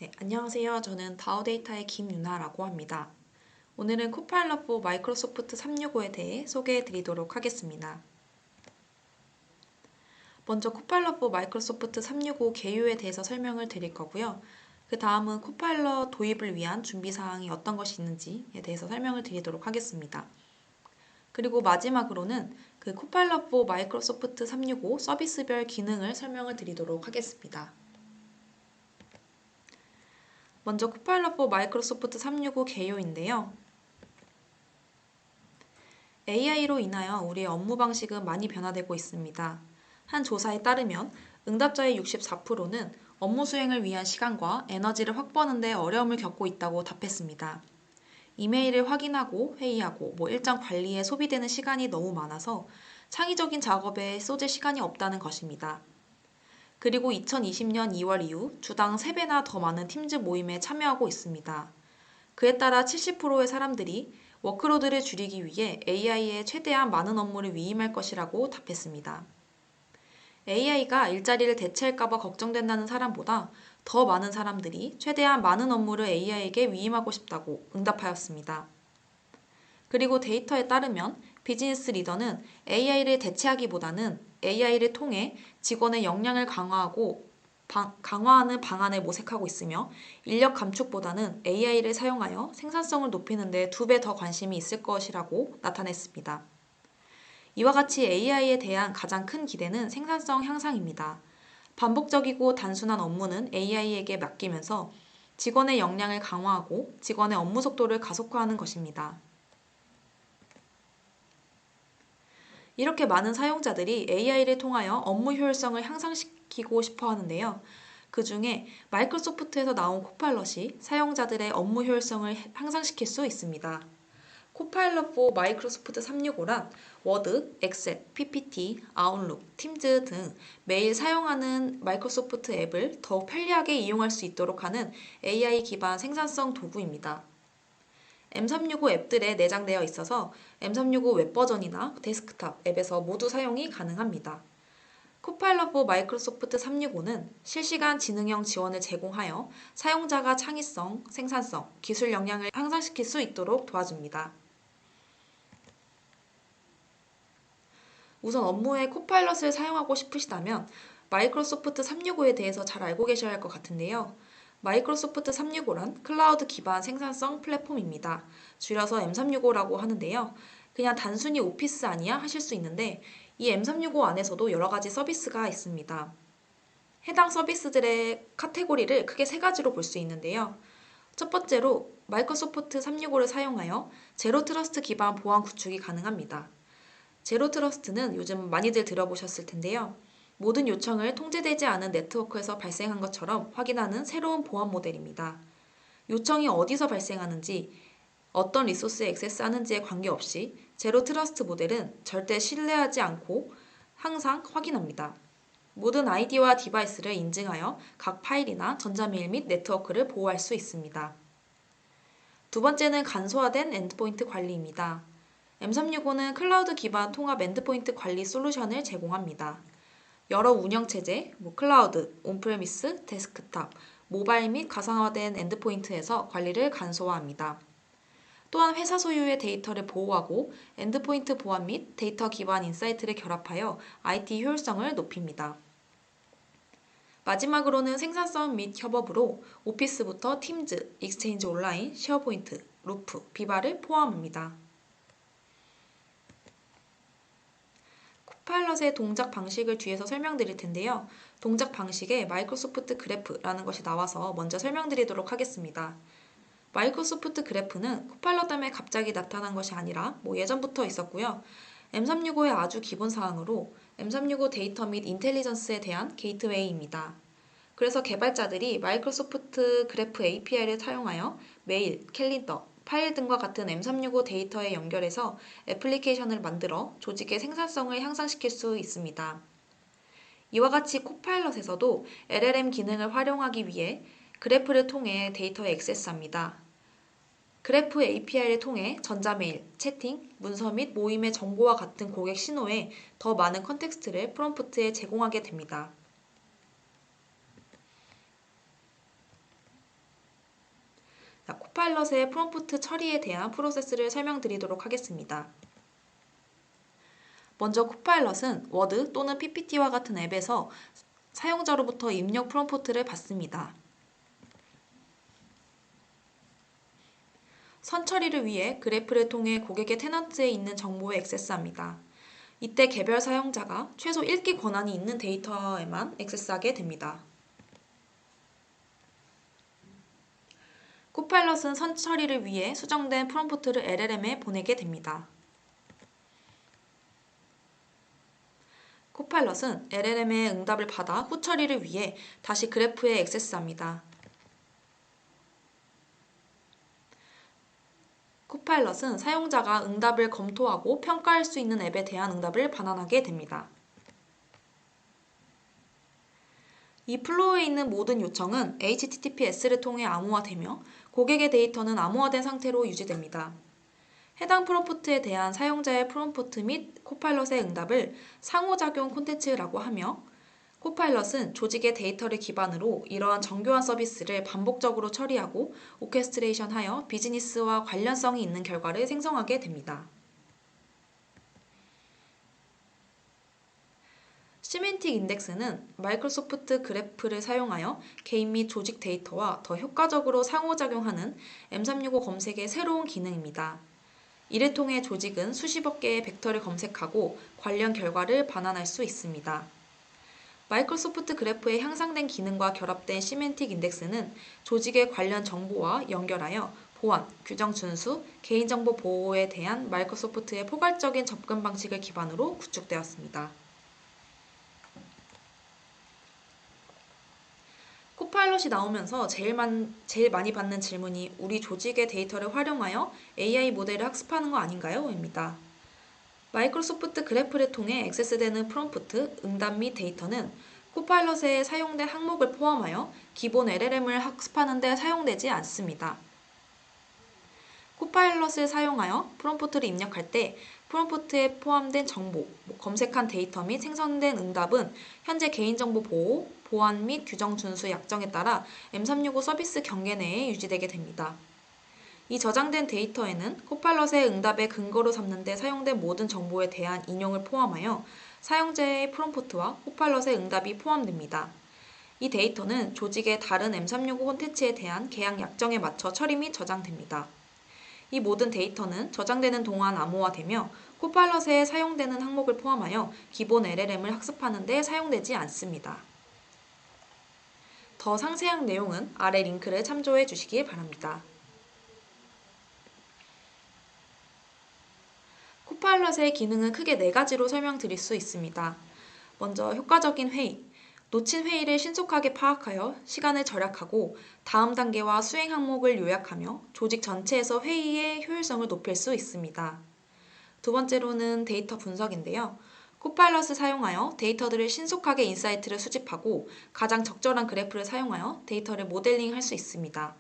네, 안녕하세요. 저는 다우데이터의 김유나라고 합니다. 오늘은 코파일럿 4 마이크로소프트 365에 대해 소개해 드리도록 하겠습니다. 먼저 코파일럿 4 마이크로소프트 365 개요에 대해서 설명을 드릴 거고요. 그 다음은 코파일럿 도입을 위한 준비사항이 어떤 것이 있는지에 대해서 설명을 드리도록 하겠습니다. 그리고 마지막으로는 그 코파일럿 4 마이크로소프트 365 서비스별 기능을 설명을 드리도록 하겠습니다. 먼저 코파일럿 4 마이크로소프트 365 개요인데요. AI로 인하여 우리의 업무 방식은 많이 변화되고 있습니다. 한 조사에 따르면 응답자의 64%는 업무 수행을 위한 시간과 에너지를 확보하는 데 어려움을 겪고 있다고 답했습니다. 이메일을 확인하고 회의하고 일정 관리에 소비되는 시간이 너무 많아서 창의적인 작업에 쏟을 시간이 없다는 것입니다. 그리고 2020년 2월 이후 주당 3배나 더 많은 팀즈 모임에 참여하고 있습니다. 그에 따라 70%의 사람들이 워크로드를 줄이기 위해 AI에 최대한 많은 업무를 위임할 것이라고 답했습니다. AI가 일자리를 대체할까봐 걱정된다는 사람보다 더 많은 사람들이 최대한 많은 업무를 AI에게 위임하고 싶다고 응답하였습니다. 그리고 데이터에 따르면 비즈니스 리더는 AI를 대체하기보다는 AI를 통해 직원의 역량을 강화하는 방안을 모색하고 있으며 인력 감축보다는 AI를 사용하여 생산성을 높이는 데 2배 더 관심이 있을 것이라고 나타냈습니다. 이와 같이 AI에 대한 가장 큰 기대는 생산성 향상입니다. 반복적이고 단순한 업무는 AI에게 맡기면서 직원의 역량을 강화하고 직원의 업무 속도를 가속화하는 것입니다. 이렇게 많은 사용자들이 AI를 통하여 업무 효율성을 향상시키고 싶어 하는데요. 그 중에 마이크로소프트에서 나온 코파일럿이 사용자들의 업무 효율성을 향상시킬 수 있습니다. 코파일럿 4 마이크로소프트 365란 워드, 엑셀, PPT, 아웃룩, 팀즈 등 매일 사용하는 마이크로소프트 앱을 더욱 편리하게 이용할 수 있도록 하는 AI 기반 생산성 도구입니다. M365 앱들에 내장되어 있어서 M365 웹 버전이나 데스크탑 앱에서 모두 사용이 가능합니다. 코파일럿 4 마이크로소프트 365는 실시간 지능형 지원을 제공하여 사용자가 창의성, 생산성, 기술 역량을 향상시킬 수 있도록 도와줍니다. 우선 업무에 코파일럿을 사용하고 싶으시다면 마이크로소프트 365에 대해서 잘 알고 계셔야 할 것 같은데요. 마이크로소프트 365란 클라우드 기반 생산성 플랫폼입니다. 줄여서 M365라고 하는데요. 그냥 단순히 오피스 아니야 하실 수 있는데 이 M365 안에서도 여러 가지 서비스가 있습니다. 해당 서비스들의 카테고리를 크게 3가지로 볼 수 있는데요. 첫 번째로 마이크로소프트 365를 사용하여 제로 트러스트 기반 보안 구축이 가능합니다. 제로 트러스트는 요즘 많이들 들어보셨을 텐데요. 모든 요청을 통제되지 않은 네트워크에서 발생한 것처럼 확인하는 새로운 보안 모델입니다. 요청이 어디서 발생하는지, 어떤 리소스에 액세스하는지에 관계없이 제로 트러스트 모델은 절대 신뢰하지 않고 항상 확인합니다. 모든 아이디와 디바이스를 인증하여 각 파일이나 전자메일 및 네트워크를 보호할 수 있습니다. 두 번째는 간소화된 엔드포인트 관리입니다. M365는 클라우드 기반 통합 엔드포인트 관리 솔루션을 제공합니다. 여러 운영체제, 클라우드, 온프레미스, 데스크탑, 모바일 및 가상화된 엔드포인트에서 관리를 간소화합니다. 또한 회사 소유의 데이터를 보호하고 엔드포인트 보안 및 데이터 기반 인사이트를 결합하여 IT 효율성을 높입니다. 마지막으로는 생산성 및 협업으로 오피스부터 팀즈, 익스체인지 온라인, 쉐어포인트, 루프, 비바를 포함합니다. 코파일럿의 동작 방식을 뒤에서 설명드릴 텐데요. 동작 방식에 마이크로소프트 그래프라는 것이 나와서 먼저 설명드리도록 하겠습니다. 마이크로소프트 그래프는 코파일럿 때문에 갑자기 나타난 것이 아니라 예전부터 있었고요. M365의 아주 기본 사항으로 M365 데이터 및 인텔리전스에 대한 게이트웨이입니다. 그래서 개발자들이 마이크로소프트 그래프 API를 사용하여 메일, 캘린더, 파일 등과 같은 M365 데이터에 연결해서 애플리케이션을 만들어 조직의 생산성을 향상시킬 수 있습니다. 이와 같이 코파일럿에서도 LLM 기능을 활용하기 위해 그래프를 통해 데이터에 액세스합니다. 그래프 API를 통해 전자메일, 채팅, 문서 및 모임의 정보와 같은 고객 신호에 더 많은 컨텍스트를 프롬프트에 제공하게 됩니다. 코파일럿의 프롬프트 처리에 대한 프로세스를 설명드리도록 하겠습니다. 먼저 코파일럿은 워드 또는 PPT와 같은 앱에서 사용자로부터 입력 프롬프트를 받습니다. 선 처리를 위해 그래프를 통해 고객의 테넌트에 있는 정보에 액세스합니다. 이때 개별 사용자가 최소 읽기 권한이 있는 데이터에만 액세스하게 됩니다. 코파일럿은 선 처리를 위해 수정된 프롬프트를 LLM에 보내게 됩니다. 코파일럿은 LLM의 응답을 받아 후 처리를 위해 다시 그래프에 액세스합니다. 코파일럿은 사용자가 응답을 검토하고 평가할 수 있는 앱에 대한 응답을 반환하게 됩니다. 이 플로우에 있는 모든 요청은 HTTPS를 통해 암호화되며 고객의 데이터는 암호화된 상태로 유지됩니다. 해당 프롬프트에 대한 사용자의 프롬프트 및 코파일럿의 응답을 상호작용 콘텐츠라고 하며 코파일럿은 조직의 데이터를 기반으로 이러한 정교한 서비스를 반복적으로 처리하고 오케스트레이션하여 비즈니스와 관련성이 있는 결과를 생성하게 됩니다. 시멘틱 인덱스는 마이크로소프트 그래프를 사용하여 개인 및 조직 데이터와 더 효과적으로 상호작용하는 M365 검색의 새로운 기능입니다. 이를 통해 조직은 수십억 개의 벡터를 검색하고 관련 결과를 반환할 수 있습니다. 마이크로소프트 그래프의 향상된 기능과 결합된 시멘틱 인덱스는 조직의 관련 정보와 연결하여 보안, 규정 준수, 개인정보 보호에 대한 마이크로소프트의 포괄적인 접근 방식을 기반으로 구축되었습니다. 코파일럿이 나오면서 제일 많이 받는 질문이 우리 조직의 데이터를 활용하여 AI 모델을 학습하는 거 아닌가요? 입니다. 마이크로소프트 그래프를 통해 액세스되는 프롬프트, 응답 및 데이터는 코파일럿에 사용된 항목을 포함하여 기본 LLM을 학습하는 데 사용되지 않습니다. 코파일럿을 사용하여 프롬프트를 입력할 때 프롬프트에 포함된 정보, 검색한 데이터 및 생성된 응답은 현재 개인정보 보호, 보안 및 규정 준수 약정에 따라 M365 서비스 경계 내에 유지되게 됩니다. 이 저장된 데이터에는 코파일럿의 응답의 근거로 삼는 데 사용된 모든 정보에 대한 인용을 포함하여 사용자의 프롬프트와 코파일럿의 응답이 포함됩니다. 이 데이터는 조직의 다른 M365 콘텐츠에 대한 계약 약정에 맞춰 처리 및 저장됩니다. 이 모든 데이터는 저장되는 동안 암호화되며 코파일럿에 사용되는 항목을 포함하여 기본 LLM을 학습하는 데 사용되지 않습니다. 더 상세한 내용은 아래 링크를 참조해 주시기 바랍니다. 코파일럿의 기능은 크게 4가지로 설명드릴 수 있습니다. 먼저 효과적인 회의. 놓친 회의를 신속하게 파악하여 시간을 절약하고 다음 단계와 수행 항목을 요약하며 조직 전체에서 회의의 효율성을 높일 수 있습니다. 두 번째로는 데이터 분석인데요. 코파일럿을 사용하여 데이터들을 신속하게 인사이트를 수집하고 가장 적절한 그래프를 사용하여 데이터를 모델링할 수 있습니다.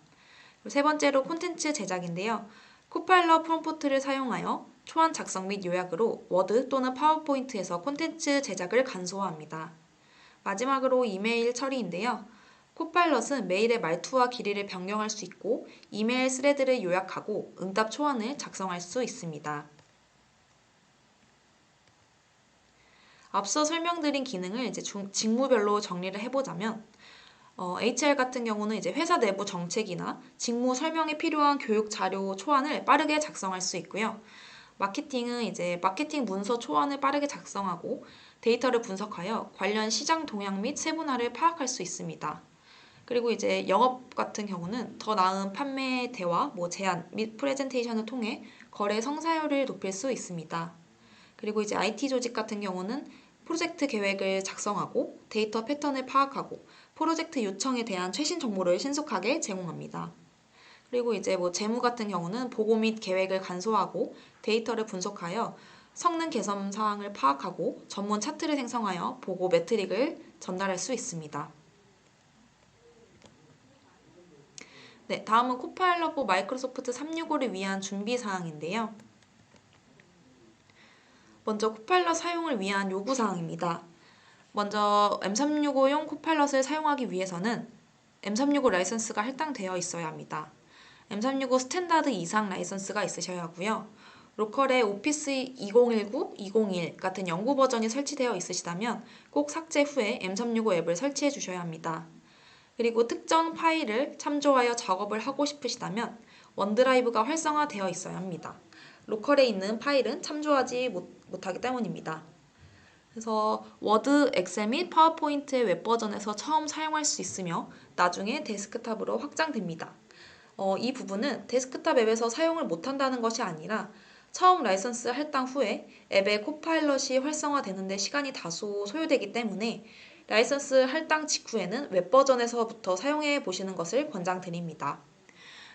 세 번째로 콘텐츠 제작인데요. 코파일럿 프롬프트를 사용하여 초안 작성 및 요약으로 워드 또는 파워포인트에서 콘텐츠 제작을 간소화합니다. 마지막으로 이메일 처리인데요. 코파일럿은 메일의 말투와 길이를 변경할 수 있고 이메일 스레드를 요약하고 응답 초안을 작성할 수 있습니다. 앞서 설명드린 기능을 이제 직무별로 정리를 해보자면 HR 같은 경우는 이제 회사 내부 정책이나 직무 설명에 필요한 교육 자료 초안을 빠르게 작성할 수 있고요. 마케팅은 이제 마케팅 문서 초안을 빠르게 작성하고 데이터를 분석하여 관련 시장 동향 및 세분화를 파악할 수 있습니다. 그리고 이제 영업 같은 경우는 더 나은 판매 대화, 제안 및 프레젠테이션을 통해 거래 성사율을 높일 수 있습니다. 그리고 이제 IT 조직 같은 경우는 프로젝트 계획을 작성하고 데이터 패턴을 파악하고 프로젝트 요청에 대한 최신 정보를 신속하게 제공합니다. 그리고 이제 재무 같은 경우는 보고 및 계획을 간소화하고 데이터를 분석하여 성능 개선 사항을 파악하고 전문 차트를 생성하여 보고 매트릭을 전달할 수 있습니다. 네, 다음은 코파일럿 for 마이크로소프트 365를 위한 준비 사항인데요. 먼저 코파일럿 사용을 위한 요구 사항입니다. 먼저 M365용 코파일럿을 사용하기 위해서는 M365 라이선스가 할당되어 있어야 합니다. M365 스탠다드 이상 라이선스가 있으셔야 하고요. 로컬에 오피스 2019, 2021 같은 연구 버전이 설치되어 있으시다면 꼭 삭제 후에 M365 앱을 설치해 주셔야 합니다. 그리고 특정 파일을 참조하여 작업을 하고 싶으시다면 원드라이브가 활성화되어 있어야 합니다. 로컬에 있는 파일은 참조하지 못하기 때문입니다. 그래서 워드, 엑셀 및 파워포인트의 웹 버전에서 처음 사용할 수 있으며 나중에 데스크탑으로 확장됩니다. 이 부분은 데스크탑 앱에서 사용을 못한다는 것이 아니라 처음 라이선스 할당 후에 앱의 코파일럿이 활성화되는 데 시간이 다소 소요되기 때문에 라이선스 할당 직후에는 웹 버전에서부터 사용해 보시는 것을 권장드립니다.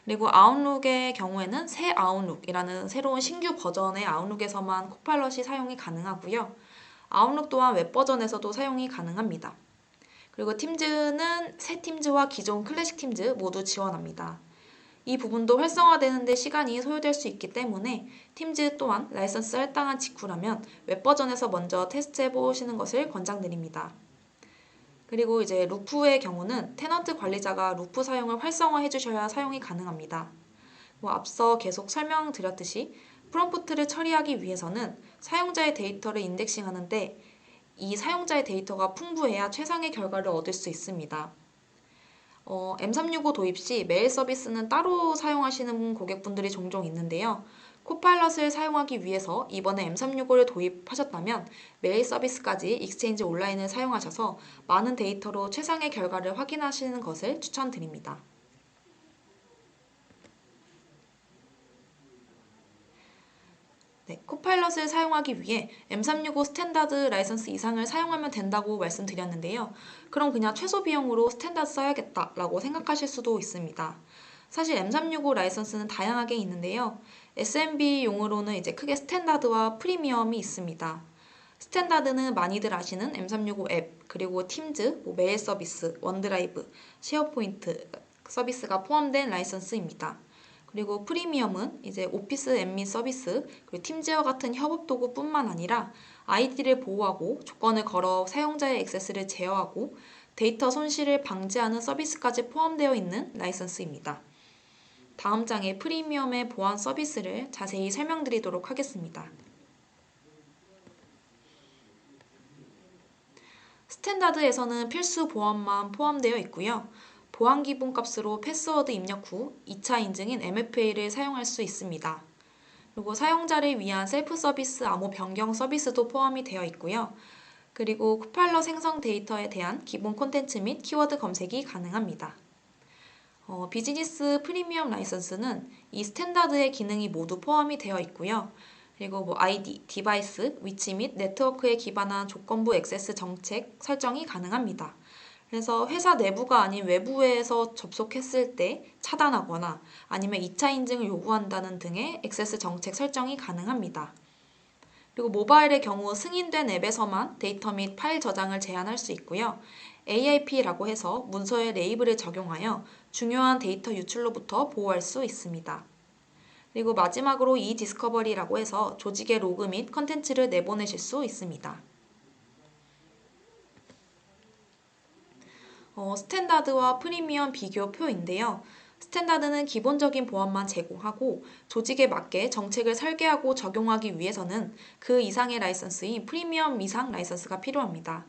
그리고 아웃룩의 경우에는 새 아웃룩이라는 새로운 신규 버전의 아웃룩에서만 코파일럿이 사용이 가능하고요. 아웃룩 또한 웹 버전에서도 사용이 가능합니다. 그리고 팀즈는 새 팀즈와 기존 클래식 팀즈 모두 지원합니다. 이 부분도 활성화되는 데 시간이 소요될 수 있기 때문에 팀즈 또한 라이선스 할당한 직후라면 웹 버전에서 먼저 테스트해 보시는 것을 권장드립니다. 그리고 이제 루프의 경우는 테넌트 관리자가 루프 사용을 활성화해 주셔야 사용이 가능합니다. 앞서 계속 설명드렸듯이 프롬프트를 처리하기 위해서는 사용자의 데이터를 인덱싱하는데 이 사용자의 데이터가 풍부해야 최상의 결과를 얻을 수 있습니다. M365 도입 시 메일 서비스는 따로 사용하시는 고객분들이 종종 있는데요. 코파일럿을 사용하기 위해서 이번에 M365를 도입하셨다면 메일 서비스까지 익스체인지 온라인을 사용하셔서 많은 데이터로 최상의 결과를 확인하시는 것을 추천드립니다. 네, 코파일럿을 사용하기 위해 M365 스탠다드 라이선스 이상을 사용하면 된다고 말씀드렸는데요. 그럼 그냥 최소 비용으로 스탠다드 써야겠다라고 생각하실 수도 있습니다. 사실 M365 라이선스는 다양하게 있는데요. SMB용으로는 이제 크게 스탠다드와 프리미엄이 있습니다. 스탠다드는 많이들 아시는 M365 앱, 그리고 팀즈, 메일 서비스, 원드라이브, 쉐어포인트 서비스가 포함된 라이선스입니다. 그리고 프리미엄은 이제 오피스 앱 및 서비스, 그리고 팀즈와 같은 협업 도구뿐만 아니라 아이디를 보호하고 조건을 걸어 사용자의 액세스를 제어하고 데이터 손실을 방지하는 서비스까지 포함되어 있는 라이선스입니다. 다음 장에 프리미엄의 보안 서비스를 자세히 설명드리도록 하겠습니다. 스탠다드에서는 필수 보안만 포함되어 있고요. 보안 기본값으로 패스워드 입력 후 2차 인증인 MFA를 사용할 수 있습니다. 그리고 사용자를 위한 셀프 서비스 암호 변경 서비스도 포함이 되어 있고요. 그리고 코파일럿 생성 데이터에 대한 기본 콘텐츠 및 키워드 검색이 가능합니다. 비즈니스 프리미엄 라이선스는 이 스탠다드의 기능이 모두 포함이 되어 있고요. 그리고 아이디, 디바이스, 위치 및 네트워크에 기반한 조건부 액세스 정책 설정이 가능합니다. 그래서 회사 내부가 아닌 외부에서 접속했을 때 차단하거나 아니면 2차 인증을 요구한다는 등의 액세스 정책 설정이 가능합니다. 그리고 모바일의 경우 승인된 앱에서만 데이터 및 파일 저장을 제한할 수 있고요. AIP라고 해서 문서에 레이블을 적용하여 중요한 데이터 유출로부터 보호할 수 있습니다. 그리고 마지막으로 e디스커버리라고 해서 조직의 로그 및 컨텐츠를 내보내실 수 있습니다. 스탠다드와 프리미엄 비교표인데요. 스탠다드는 기본적인 보안만 제공하고 조직에 맞게 정책을 설계하고 적용하기 위해서는 그 이상의 라이선스인 프리미엄 이상 라이선스가 필요합니다.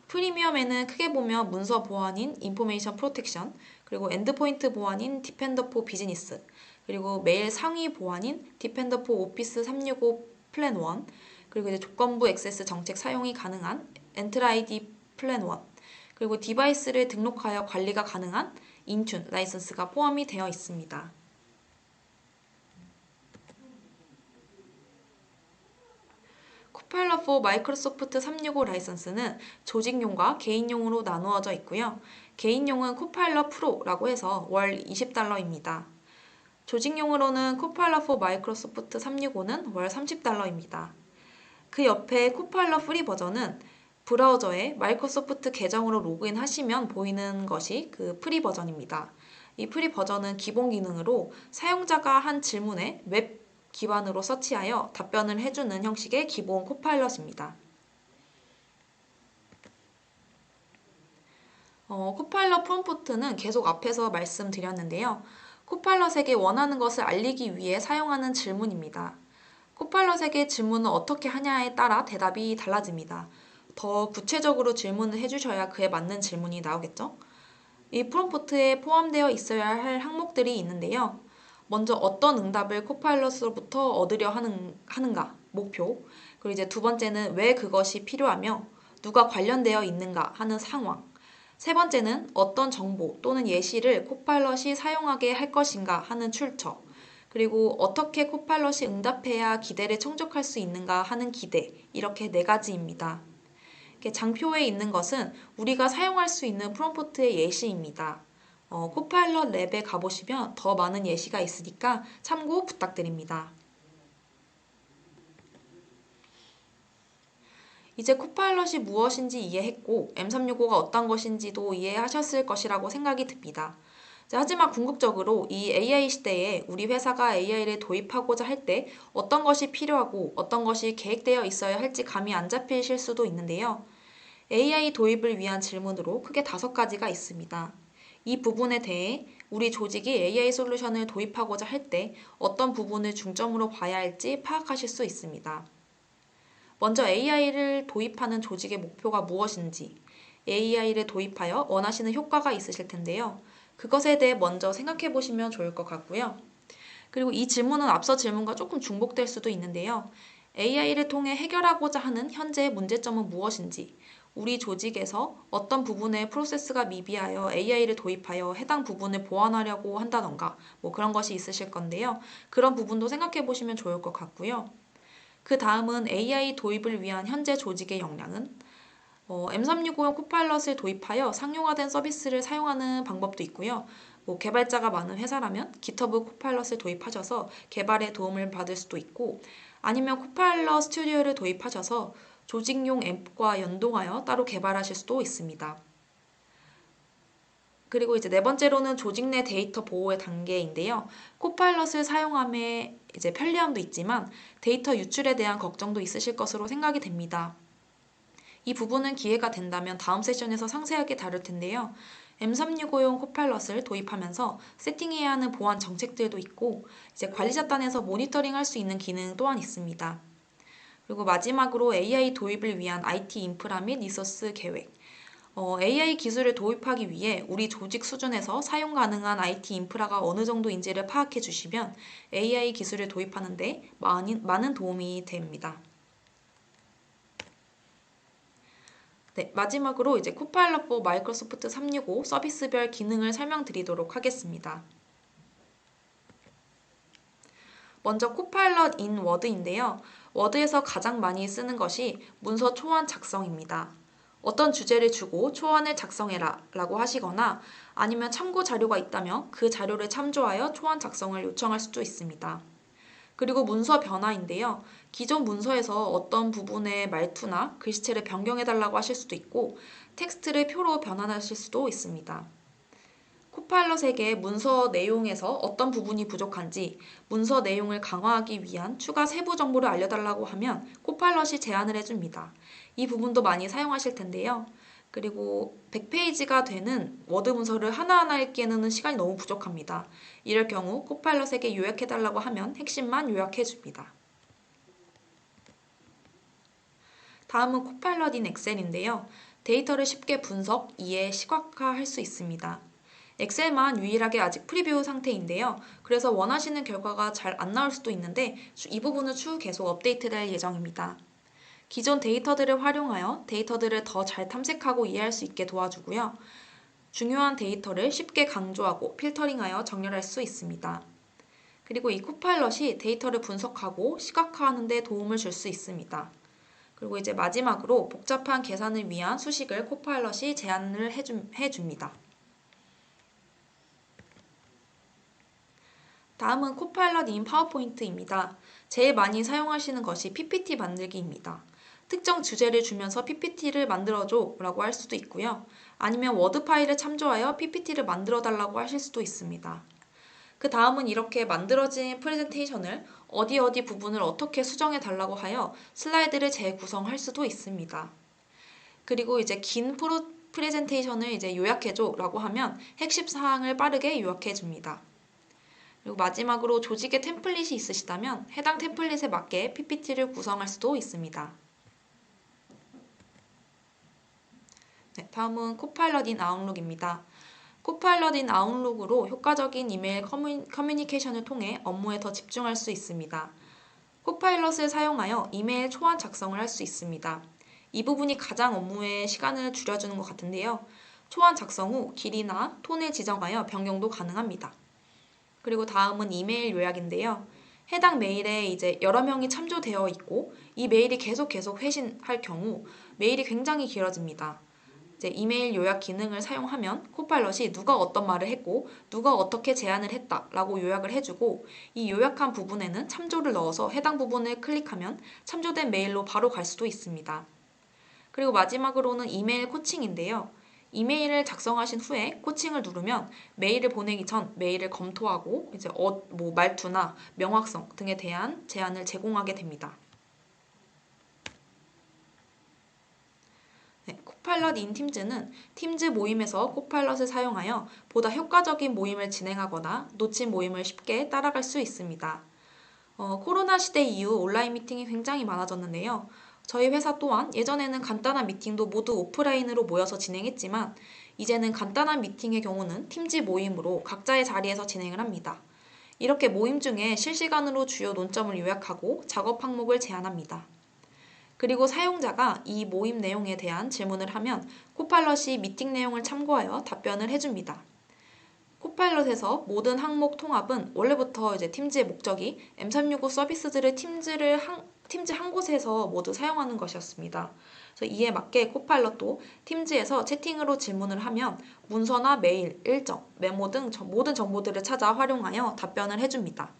프리미엄에는 크게 보면 문서 보안인 인포메이션 프로텍션, 그리고 엔드포인트 보안인 디펜더 포 비즈니스, 그리고 메일 상위 보안인 디펜더 포 오피스 365 플랜 1, 그리고 이제 조건부 액세스 정책 사용이 가능한 엔트라 아이디 플랜 1, 그리고 디바이스를 등록하여 관리가 가능한 인튠 라이선스가 포함이 되어 있습니다. 코파일럿 4 마이크로소프트 365 라이선스는 조직용과 개인용으로 나누어져 있고요. 개인용은 코파일럿 프로라고 해서 월 $20입니다. 조직용으로는 코파일럿 4 마이크로소프트 365는 월 $30입니다. 그 옆에 코파일럿 프리 버전은 브라우저에 마이크로소프트 계정으로 로그인 하시면 보이는 것이 그 프리 버전입니다. 이 프리 버전은 기본 기능으로 사용자가 한 질문에 웹 기반으로 서치하여 답변을 해주는 형식의 기본 코파일럿입니다. 코파일럿 프롬프트는 계속 앞에서 말씀드렸는데요. 코파일럿에게 원하는 것을 알리기 위해 사용하는 질문입니다. 코파일럿에게 질문을 어떻게 하냐에 따라 대답이 달라집니다. 더 구체적으로 질문을 해주셔야 그에 맞는 질문이 나오겠죠? 이 프롬프트에 포함되어 있어야 할 항목들이 있는데요. 먼저 어떤 응답을 코파일럿으로부터 얻으려 하는가, 목표. 그리고 이제 두 번째는 왜 그것이 필요하며 누가 관련되어 있는가 하는 상황. 세 번째는 어떤 정보 또는 예시를 코파일럿이 사용하게 할 것인가 하는 출처. 그리고 어떻게 코파일럿이 응답해야 기대를 충족할 수 있는가 하는 기대. 이렇게 네 가지입니다. 장표에 있는 것은 우리가 사용할 수 있는 프롬프트의 예시입니다. 코파일럿 랩에 가보시면 더 많은 예시가 있으니까 참고 부탁드립니다. 이제 코파일럿이 무엇인지 이해했고 M365가 어떤 것인지도 이해하셨을 것이라고 생각이 듭니다. 하지만 궁극적으로 이 AI 시대에 우리 회사가 AI를 도입하고자 할 때 어떤 것이 필요하고 어떤 것이 계획되어 있어야 할지 감이 안 잡히실 수도 있는데요. AI 도입을 위한 질문으로 크게 5가지가 있습니다. 이 부분에 대해 우리 조직이 AI 솔루션을 도입하고자 할 때 어떤 부분을 중점으로 봐야 할지 파악하실 수 있습니다. 먼저 AI를 도입하는 조직의 목표가 무엇인지, AI를 도입하여 원하시는 효과가 있으실 텐데요. 그것에 대해 먼저 생각해 보시면 좋을 것 같고요. 그리고 이 질문은 앞서 질문과 조금 중복될 수도 있는데요. AI를 통해 해결하고자 하는 현재의 문제점은 무엇인지, 우리 조직에서 어떤 부분의 프로세스가 미비하여 AI를 도입하여 해당 부분을 보완하려고 한다던가 그런 것이 있으실 건데요. 그런 부분도 생각해 보시면 좋을 것 같고요. 그 다음은 AI 도입을 위한 현재 조직의 역량은 M365용 코파일럿을 도입하여 상용화된 서비스를 사용하는 방법도 있고요. 개발자가 많은 회사라면 GitHub 코파일럿을 도입하셔서 개발에 도움을 받을 수도 있고 아니면 코파일럿 스튜디오를 도입하셔서 조직용 앱과 연동하여 따로 개발하실 수도 있습니다. 그리고 이제 네 번째로는 조직 내 데이터 보호의 단계인데요. 코파일럿을 사용함에 이제 편리함도 있지만 데이터 유출에 대한 걱정도 있으실 것으로 생각이 됩니다. 이 부분은 기회가 된다면 다음 세션에서 상세하게 다룰 텐데요. M365용 코파일럿을 도입하면서 세팅해야 하는 보안 정책들도 있고 이제 관리자단에서 모니터링 할 수 있는 기능 또한 있습니다. 그리고 마지막으로 AI 도입을 위한 IT 인프라 및 리소스 계획. AI 기술을 도입하기 위해 우리 조직 수준에서 사용 가능한 IT 인프라가 어느 정도인지를 파악해 주시면 AI 기술을 도입하는 데 많은 도움이 됩니다. 네, 마지막으로 이제 코파일럿 for 마이크로소프트 365 서비스별 기능을 설명드리도록 하겠습니다. 먼저 코파일럿 인 워드인데요. 워드에서 가장 많이 쓰는 것이 문서 초안 작성입니다. 어떤 주제를 주고 초안을 작성해라 라고 하시거나 아니면 참고 자료가 있다면 그 자료를 참조하여 초안 작성을 요청할 수도 있습니다. 그리고 문서 변화인데요. 기존 문서에서 어떤 부분의 말투나 글씨체를 변경해달라고 하실 수도 있고 텍스트를 표로 변환하실 수도 있습니다. 코파일럿에게 문서 내용에서 어떤 부분이 부족한지 문서 내용을 강화하기 위한 추가 세부 정보를 알려달라고 하면 코파일럿이 제안을 해줍니다. 이 부분도 많이 사용하실 텐데요. 그리고 100페이지가 되는 워드 문서를 하나하나 읽기에는 시간이 너무 부족합니다. 이럴 경우 코파일럿에게 요약해달라고 하면 핵심만 요약해줍니다. 다음은 코파일럿 인 엑셀인데요. 데이터를 쉽게 분석, 이해, 시각화할 수 있습니다. 엑셀만 유일하게 아직 프리뷰 상태인데요. 그래서 원하시는 결과가 잘 안 나올 수도 있는데 이 부분은 추후 계속 업데이트될 예정입니다. 기존 데이터들을 활용하여 데이터들을 더 잘 탐색하고 이해할 수 있게 도와주고요. 중요한 데이터를 쉽게 강조하고 필터링하여 정렬할 수 있습니다. 그리고 이 코파일럿이 데이터를 분석하고 시각화하는 데 도움을 줄 수 있습니다. 그리고 이제 마지막으로 복잡한 계산을 위한 수식을 코파일럿이 제안을 해줍니다. 다음은 코파일럿 인 파워포인트입니다. 제일 많이 사용하시는 것이 PPT 만들기입니다. 특정 주제를 주면서 PPT를 만들어줘 라고 할 수도 있고요. 아니면 워드 파일을 참조하여 PPT를 만들어 달라고 하실 수도 있습니다. 그 다음은 이렇게 만들어진 프레젠테이션을 어디 부분을 어떻게 수정해 달라고 하여 슬라이드를 재구성할 수도 있습니다. 그리고 이제 긴 프레젠테이션을 이제 요약해줘 라고 하면 핵심 사항을 빠르게 요약해 줍니다. 그리고 마지막으로 조직에 템플릿이 있으시다면 해당 템플릿에 맞게 PPT를 구성할 수도 있습니다. 네, 다음은 코파일럿 인 아웃룩입니다. 코파일럿 인 아웃룩으로 효과적인 이메일 커뮤니케이션을 통해 업무에 더 집중할 수 있습니다. 코파일럿을 사용하여 이메일 초안 작성을 할 수 있습니다. 이 부분이 가장 업무의 시간을 줄여주는 것 같은데요. 초안 작성 후 길이나 톤을 지정하여 변경도 가능합니다. 그리고 다음은 이메일 요약인데요. 해당 메일에 이제 여러 명이 참조되어 있고 이 메일이 계속 회신할 경우 메일이 굉장히 길어집니다. 이제 이메일 요약 기능을 사용하면 코파일럿이 누가 어떤 말을 했고 누가 어떻게 제안을 했다라고 요약을 해주고 이 요약한 부분에는 참조를 넣어서 해당 부분을 클릭하면 참조된 메일로 바로 갈 수도 있습니다. 그리고 마지막으로는 이메일 코칭인데요. 이메일을 작성하신 후에 코칭을 누르면 메일을 보내기 전 메일을 검토하고 이제 말투나 명확성 등에 대한 제안을 제공하게 됩니다. 네, 코파일럿 인 팀즈는 팀즈 모임에서 코파일럿을 사용하여 보다 효과적인 모임을 진행하거나 놓친 모임을 쉽게 따라갈 수 있습니다. 코로나 시대 이후 온라인 미팅이 굉장히 많아졌는데요. 저희 회사 또한 예전에는 간단한 미팅도 모두 오프라인으로 모여서 진행했지만 이제는 간단한 미팅의 경우는 팀즈 모임으로 각자의 자리에서 진행을 합니다. 이렇게 모임 중에 실시간으로 주요 논점을 요약하고 작업 항목을 제안합니다. 그리고 사용자가 이 모임 내용에 대한 질문을 하면 코파일럿이 미팅 내용을 참고하여 답변을 해줍니다. 코파일럿에서 모든 항목 통합은 원래부터 이제 팀즈의 목적이 M365 서비스들을 팀즈 한 곳에서 모두 사용하는 것이었습니다. 그래서 이에 맞게 코파일럿도 팀즈에서 채팅으로 질문을 하면 문서나 메일, 일정, 메모 등 모든 정보들을 찾아 활용하여 답변을 해줍니다.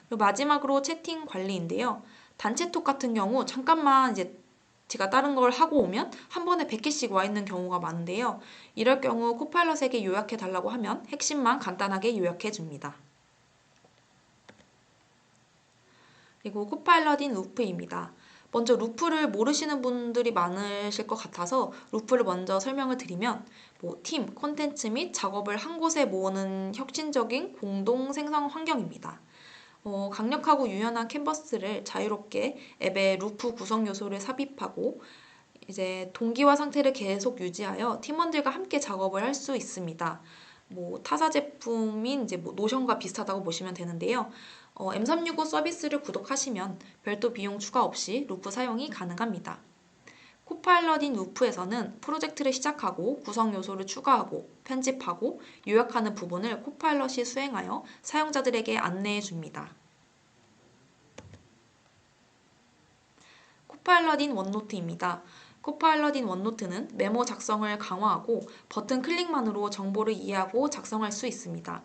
그리고 마지막으로 채팅 관리인데요. 단체톡 같은 경우 잠깐만 이제 제가 다른 걸 하고 오면 한 번에 100개씩 와 있는 경우가 많은데요. 이럴 경우 코파일럿에게 요약해 달라고 하면 핵심만 간단하게 요약해 줍니다. 그리고 코파일럿 인 루프입니다. 먼저 루프를 모르시는 분들이 많으실 것 같아서 루프를 먼저 설명을 드리면 팀, 콘텐츠 및 작업을 한 곳에 모으는 혁신적인 공동 생성 환경입니다. 강력하고 유연한 캔버스를 자유롭게 앱에 루프 구성 요소를 삽입하고 이제 동기화 상태를 계속 유지하여 팀원들과 함께 작업을 할 수 있습니다. 타사 제품인 이제 노션과 비슷하다고 보시면 되는데요. M365 서비스를 구독하시면 별도 비용 추가 없이 루프 사용이 가능합니다. 코파일럿 인 루프에서는 프로젝트를 시작하고 구성 요소를 추가하고 편집하고 요약하는 부분을 코파일럿이 수행하여 사용자들에게 안내해 줍니다. 코파일럿 인 원노트입니다. 코파일럿 인 원노트는 메모 작성을 강화하고 버튼 클릭만으로 정보를 이해하고 작성할 수 있습니다.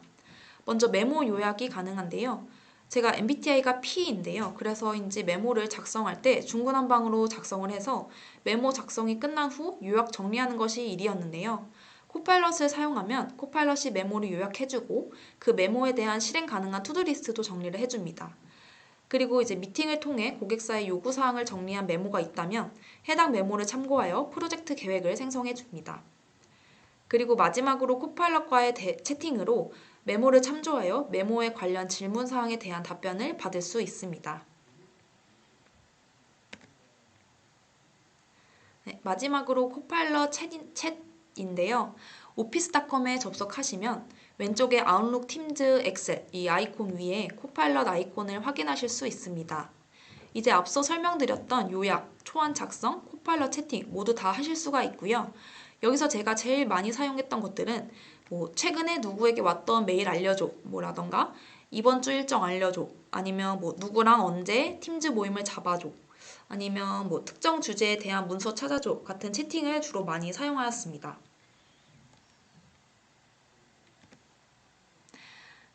먼저 메모 요약이 가능한데요. 제가 MBTI가 P인데요. 그래서인지 메모를 작성할 때 중구난방으로 작성을 해서 메모 작성이 끝난 후 요약 정리하는 것이 일이었는데요. 코파일럿을 사용하면 코파일럿이 메모를 요약해주고 그 메모에 대한 실행 가능한 투두리스트도 정리를 해줍니다. 그리고 이제 미팅을 통해 고객사의 요구사항을 정리한 메모가 있다면 해당 메모를 참고하여 프로젝트 계획을 생성해줍니다. 그리고 마지막으로 코파일럿과의 채팅으로 메모를 참조하여 메모에 관련 질문 사항에 대한 답변을 받을 수 있습니다. 네, 마지막으로 코파일럿 챗인데요. 오피스닷컴에 접속하시면 왼쪽에 아웃룩 팀즈 엑셀 이 아이콘 위에 코파일럿 아이콘을 확인하실 수 있습니다. 이제 앞서 설명드렸던 요약, 초안 작성, 코파일럿 채팅 모두 다 하실 수가 있고요. 여기서 제가 제일 많이 사용했던 것들은 최근에 누구에게 왔던 메일 알려줘 라던가 이번 주 일정 알려줘 아니면 누구랑 언제 팀즈 모임을 잡아줘 아니면 특정 주제에 대한 문서 찾아줘 같은 채팅을 주로 많이 사용하였습니다.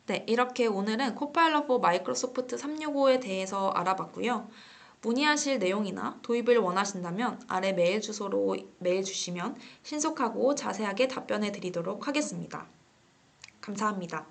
네, 이렇게 오늘은 코파일럿 for 마이크로소프트 365에 대해서 알아봤고요. 문의하실 내용이나 도입을 원하신다면 아래 메일 주소로 메일 주시면 신속하고 자세하게 답변해 드리도록 하겠습니다. 감사합니다.